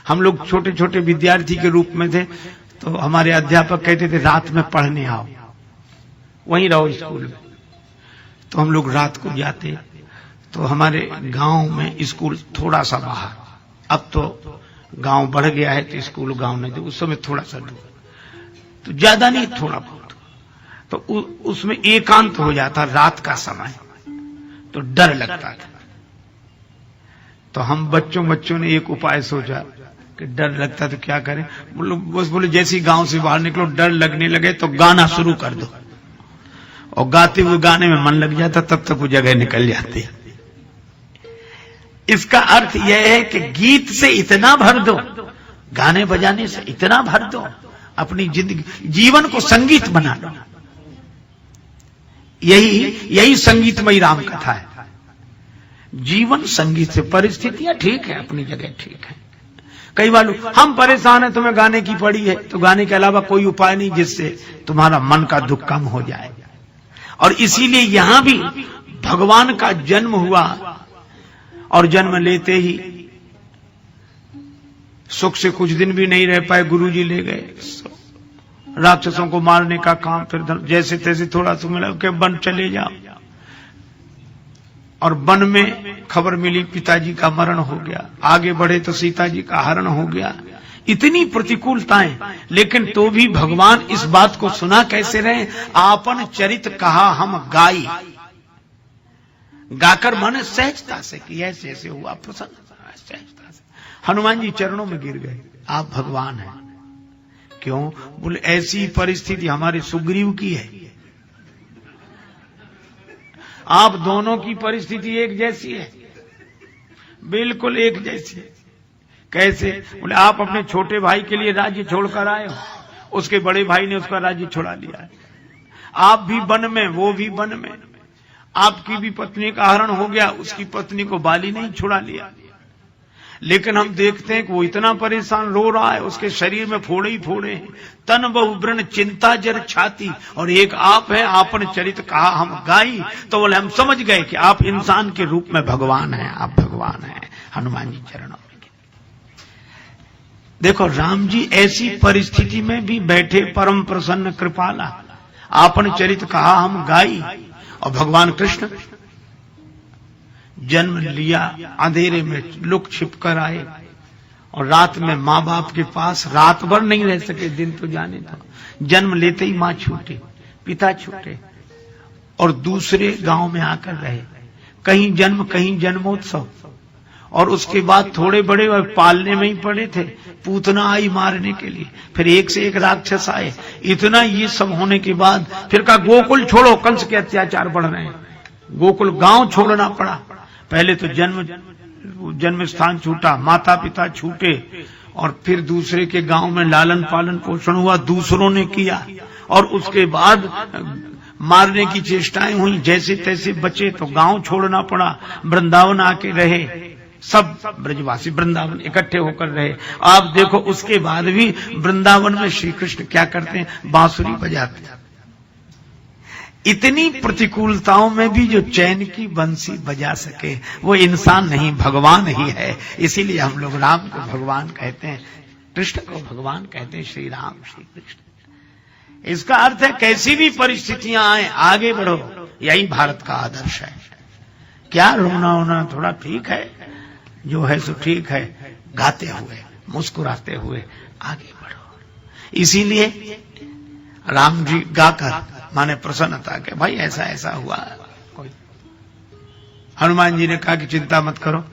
हम लोग छोटे छोटे विद्यार्थी के रूप में थे, तो हमारे अध्यापक कहते थे रात में पढ़ने आओ, वहीं रहो स्कूल में। तो हम लोग रात को जाते। तो हमारे गांव में स्कूल थोड़ा सा बाहर, अब तो गांव बढ़ गया है तो स्कूल गांव नहीं थे, उस समय थोड़ा सा दूर, तो ज्यादा नहीं थोड़ा बहुत। तो उसमें एकांत हो जाता रात का समय, तो डर लगता था। तो हम बच्चों ने एक उपाय सोचा कि डर लगता तो क्या करें। बस बोले जैसे गांव से बाहर निकलो डर लगने लगे तो गाना शुरू कर दो, और गाते हुए गाने में मन लग जाता, तब तक वो जगह निकल जाती है। इसका अर्थ यह है कि गीत से इतना भर दो, गाने बजाने से इतना भर दो, अपनी जिंदगी जीवन को संगीत बना लो। यही संगीतमयी राम कथा है। जीवन संगीत से, परिस्थितियां ठीक है, अपनी जगह ठीक है। कई बार हम परेशान हैं, तुम्हें गाने की पड़ी है, तो गाने के अलावा कोई उपाय नहीं जिससे तुम्हारा मन का दुख कम हो जाए। और इसीलिए यहां भी भगवान का जन्म हुआ, और जन्म लेते ही सुख से कुछ दिन भी नहीं रह पाए, गुरुजी ले गए राक्षसों को मारने का काम। फिर जैसे तैसे थोड़ा सा मिला कि वन चले जाओ, और वन में खबर मिली पिताजी का मरण हो गया। आगे बढ़े तो सीता जी का हरण हो गया। इतनी प्रतिकूलताएं, लेकिन तो भी भगवान इस बात को सुना कैसे रहे, आपन चरित कहा हम गाई। गाकर मन सहजता से कि ऐसे ऐसे हुआ, प्रसन्न सहजता से। हनुमान जी चरणों में गिर गए, आप भगवान हैं। क्यों? बोले ऐसी परिस्थिति हमारे सुग्रीव की है, आप दोनों की परिस्थिति एक जैसी है, बिल्कुल एक जैसी है। कैसे? बोले आप अपने छोटे भाई के लिए राज्य छोड़कर आए हो, उसके बड़े भाई ने उसका राज्य छुड़ा लिया है। आप भी वन में, वो भी वन में। आपकी भी पत्नी का हरण हो गया, उसकी पत्नी को बाली नहीं छुड़ा लिया। लेकिन हम देखते हैं कि वो इतना परेशान रो रहा है, उसके शरीर में फोड़े ही फोड़े हैं, तन बहु व्रण चिंता जर छाती, और एक आप है, आपन चरित कहा हम गाई। तो बोले हम समझ गए कि आप इंसान के रूप में भगवान हैं, आप भगवान हैं। हनुमान जी चरणों में देखो, राम जी ऐसी परिस्थिति में भी बैठे परम प्रसन्न कृपाला, आपन चरित कहा हम गाई। और भगवान कृष्ण जन्म लिया, अंधेरे में लुक छिप कर आए, और रात में माँ बाप के पास रात भर नहीं रह सके, दिन तो जाने दो। जन्म लेते ही माँ छूटे, पिता छूटे, और दूसरे गांव में आकर रहे। कहीं जन्म, कहीं जन्मोत्सव। और उसके बाद थोड़े बड़े और पालने में ही पड़े थे। पूतना आई मारने के लिए, फिर एक से एक राक्षस आए। इतना ये सब होने के बाद फिर कहा गोकुल छोड़ो, कंस के अत्याचार बढ़ रहे हैं। गोकुल गांव छोड़ना पड़ा। पहले तो जन्म स्थान छूटा, माता पिता छूटे, और फिर दूसरे के गांव में लालन पालन पोषण हुआ, दूसरों ने किया। और उसके बाद मारने की चेष्टाएं हुई, जैसे तैसे बचे तो गांव छोड़ना पड़ा। वृंदावन आके रहे, सब ब्रजवासी वृंदावन इकट्ठे होकर रहे। आप देखो उसके बाद भी वृंदावन में श्री कृष्ण क्या करते हैं, बांसुरी बजाते हैं। इतनी प्रतिकूलताओं में भी जो चैन की बंसी बजा सके वो इंसान नहीं, भगवान ही है। इसीलिए हम लोग राम को भगवान कहते हैं, कृष्ण को भगवान कहते हैं, श्री राम श्री कृष्ण। इसका अर्थ है कैसी भी परिस्थितियां आए आगे बढ़ो, यही भारत का आदर्श है। क्या रोना होना, थोड़ा ठीक है, जो है सो ठीक है, गाते हुए मुस्कुराते हुए आगे बढ़ो। इसीलिए राम जी गाकर माने प्रसन्नता के भाई ऐसा ऐसा हुआ। कोई हनुमान जी ने कहा कि चिंता मत करो,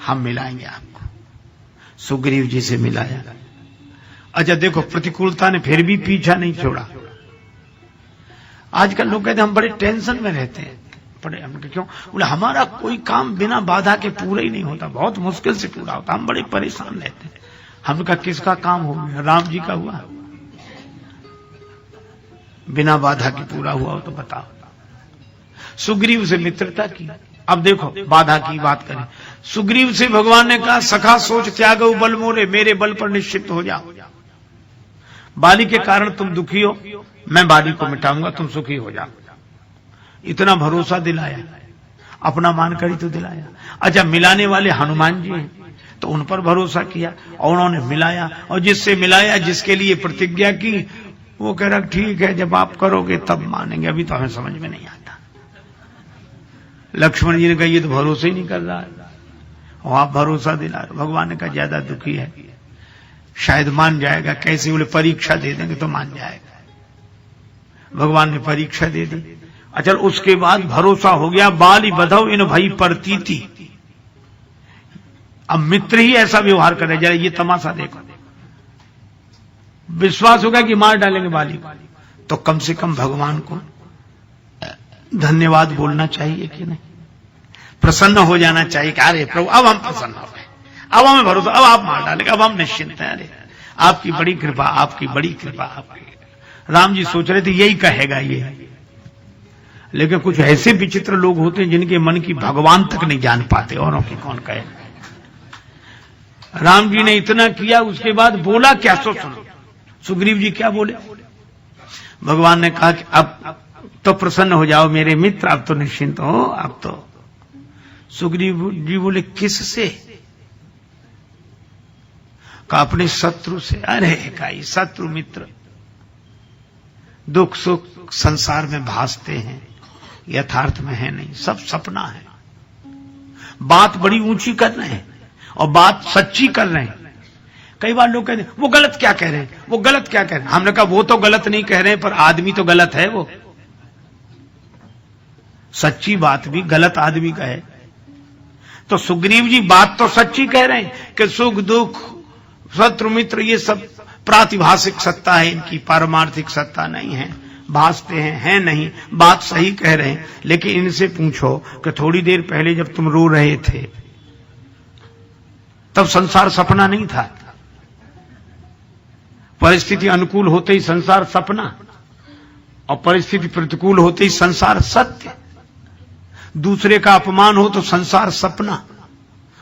हम मिलाएंगे आपको। सुग्रीव जी से मिलाया। अच्छा देखो, प्रतिकूलता ने फिर भी पीछा नहीं छोड़ा। आजकल लोग कहते हैं हम बड़े टेंशन में रहते हैं, बड़े हम क्यों? बोले हमारा कोई काम बिना बाधा के पूरा ही नहीं होता, बहुत मुश्किल से पूरा होता, हम बड़े परेशान रहते हैं। हमने कहा किसका काम हो गया? राम जी का हुआ, बिना बाधा के पूरा हुआ हो तो बताओ। सुग्रीव से मित्रता की। अब देखो बाधा की बात करें, सुग्रीव से भगवान ने कहा सखा सोच त्यागो बल मोरे, मेरे बल पर निश्चित हो जाओ। बाली के कारण तुम दुखी हो, मैं बाली को मिटाऊंगा, तुम सुखी हो जाओ। इतना भरोसा दिलाया, अपना मानकर ही तो दिलाया। अच्छा मिलाने वाले हनुमान जी हैं, तो उन पर भरोसा किया और उन्होंने मिलाया, और जिससे मिलाया, जिसके लिए प्रतिज्ञा की, वो कह रहा ठीक है जब आप करोगे तब मानेंगे, अभी तो हमें समझ में नहीं आता। लक्ष्मण जी ने कहा ये तो भरोसा ही नहीं कर रहा है और आप भरोसा दिला रहे। भगवान ने कहा ज्यादा दुखी है, शायद मान जाएगा। कैसे? बोले परीक्षा दे देंगे तो मान जाएगा। भगवान ने परीक्षा दे दी। अच्छा, उसके बाद भरोसा हो गया। बाली बधव इन भई परतीति। अब मित्र ही ऐसा व्यवहार करे, जरा ये तमाशा देखो। विश्वास होगा कि मार डालेंगे बाली को, तो कम से कम भगवान को धन्यवाद बोलना चाहिए कि नहीं? प्रसन्न हो जाना चाहिए कि अरे प्रभु अब हम प्रसन्न हो गए, अब हमें भरोसा, अब आप मार डालेंगे, अब हम निश्चिंत हैं। अरे आपकी बड़ी कृपा, आपकी बड़ी कृपा, आपकी। राम जी सोच रहे थे यही कहेगा ये, लेकिन कुछ ऐसे विचित्र लोग होते हैं जिनके मन की भगवान तक नहीं जान पाते, औरों की कौन कहे। राम जी ने इतना किया, उसके बाद बोला क्या? सो सुनो सुग्रीव जी क्या बोले। भगवान ने कहा कि अब तो प्रसन्न हो जाओ मेरे मित्र, अब तो निश्चिंत हो। अब तो सुग्रीव जी बोले किससे? कहा अपने शत्रु से। अरे काई शत्रु मित्र दुख सुख संसार में भासते हैं, यथार्थ में है नहीं, सब सपना है। बात बड़ी ऊंची कर रहे हैं और बात सच्ची कर रहे हैं। कई बार लोग कहते हैं वो गलत क्या कह रहे हैं, वो गलत क्या कह रहे हैं। हमने कहा वो तो गलत नहीं कह रहे हैं, पर आदमी तो गलत है। वो सच्ची बात भी गलत आदमी का है। तो सुग्रीव जी बात तो सच्ची कह रहे हैं कि सुख दुख शत्रु मित्र ये सब प्रातिभाषिक सत्ता है, इनकी पारमार्थिक सत्ता नहीं है, भासते हैं नहीं, बात सही कह रहे हैं। लेकिन इनसे पूछो कि थोड़ी देर पहले जब तुम रो रहे थे तब संसार सपना नहीं था? परिस्थिति अनुकूल होते ही संसार सपना, और परिस्थिति प्रतिकूल होते ही संसार सत्य। दूसरे का अपमान हो तो संसार सपना,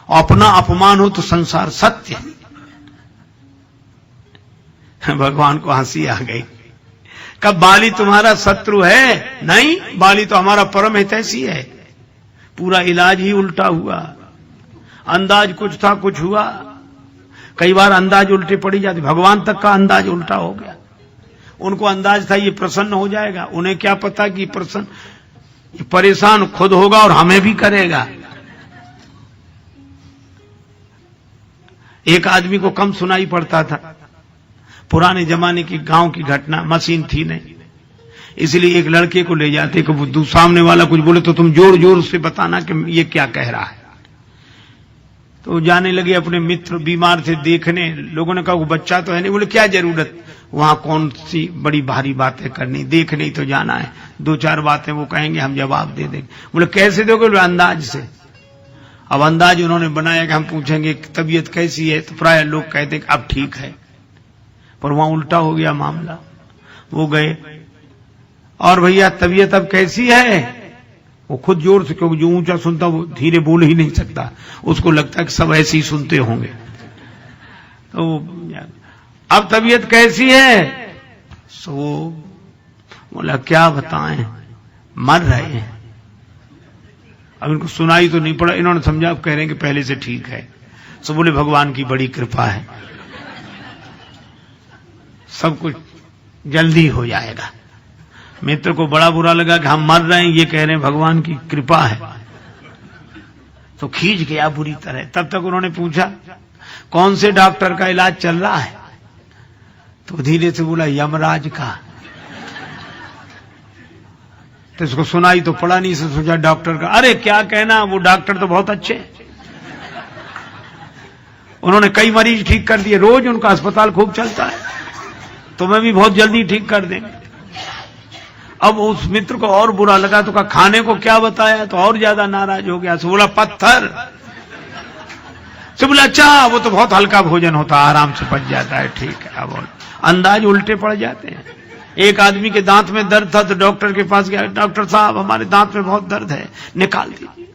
और अपना अपमान हो तो संसार सत्य। भगवान को हंसी आ गई। कब बाली तुम्हारा शत्रु है? नहीं, बाली तो हमारा परम हितैषी है। पूरा इलाज ही उल्टा हुआ। अंदाज कुछ था, कुछ हुआ। कई बार अंदाज उल्टे पड़ी जाती, भगवान तक का अंदाज उल्टा हो गया। उनको अंदाज था ये प्रसन्न हो जाएगा, उन्हें क्या पता कि प्रसन्न परेशान खुद होगा और हमें भी करेगा। एक आदमी को कम सुनाई पड़ता था। पुराने जमाने की गांव की घटना, मशीन थी नहीं, इसलिए एक लड़के को ले जाते कि वो सामने वाला कुछ बोले तो तुम जोर जोर से बताना कि ये क्या कह रहा है। तो जाने लगे अपने मित्र बीमार थे देखने। लोगों ने कहा वो बच्चा तो है नहीं। बोले क्या जरूरत, वहां कौन सी बड़ी भारी बातें करनी, देखने ही तो जाना है। दो चार बातें वो कहेंगे, हम जवाब दे देंगे। बोले कैसे दोगे? बोले अंदाज से। अब अंदाज उन्होंने बनाया कि हम पूछेंगे तबीयत कैसी है, तो प्राय लोग कहते अब ठीक है, पर वहां उल्टा हो गया मामला। वो गए और भैया तबीयत अब कैसी है? वो खुद जोर से, क्योंकि जो ऊंचा सुनता वो धीरे बोल ही नहीं सकता, उसको लगता है कि सब ऐसे ही सुनते होंगे। तो अब तबीयत कैसी है? सो बोला क्या बताएं, मर रहे हैं। अब इनको सुनाई तो नहीं पड़ा, इन्होंने समझा, अब कह रहे हैं कि पहले से ठीक है। सो बोले भगवान की बड़ी कृपा है, सब कुछ जल्दी हो जाएगा। मित्र को बड़ा बुरा लगा कि हम मर रहे हैं, ये कह रहे हैं भगवान की कृपा है, तो खींच गया बुरी तरह। तब तक उन्होंने पूछा कौन से डॉक्टर का इलाज चल रहा है? तो धीरे से बोला यमराज का। तो इसको सुनाई तो पड़ा नहीं, से सोचा डॉक्टर का। अरे क्या कहना, वो डॉक्टर तो बहुत अच्छे, उन्होंने कई मरीज ठीक कर दिए, रोज उनका अस्पताल खूब चलता है, तुम्हें भी बहुत जल्दी ठीक कर देंगे। अब उस मित्र को और बुरा लगा, तो कहा खाने को क्या बताया? तो और ज्यादा नाराज हो गया। तो बोला पत्थर। तो बोला अच्छा, वो तो बहुत हल्का भोजन होता, आराम से पच जाता है, ठीक है। अब अंदाज उल्टे पड़ जाते हैं। एक आदमी के दांत में दर्द था तो डॉक्टर के पास गया, डॉक्टर साहब हमारे दांत में बहुत दर्द है, निकाल दीजिए।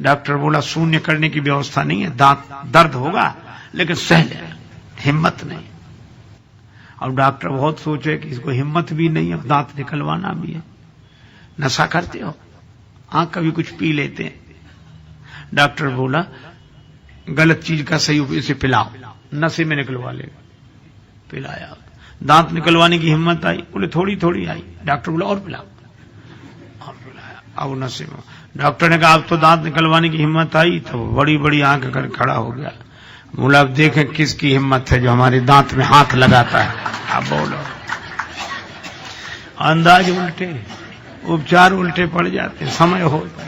डॉक्टर बोला शून्य करने की व्यवस्था नहीं है, दांत दर्द होगा लेकिन सह ले, हिम्मत नहीं। अब डॉक्टर बहुत सोचे कि इसको हिम्मत भी नहीं है, दांत निकलवाना भी है। नशा करते हो? हाँ, कभी कुछ पी लेते हैं। डॉक्टर बोला गलत चीज का सही उपयोग, इसे पिलाओ, नशे में निकलवा लेगा। पिलाया, दांत निकलवाने की हिम्मत आई, बोले थोड़ी थोड़ी आई, डॉक्टर बोला और पिलाओ, और पिलाया, अब नशे में। डॉक्टर ने कहा अब तो दांत निकलवाने की हिम्मत आई, तो बड़ी बड़ी आंख कर खड़ा हो गया। बोला अब देखें किसकी हिम्मत है जो हमारे दांत में हाथ लगाता है। अब बोलो, अंदाज उल्टे, उपचार उल्टे पड़ जाते, समय होता है।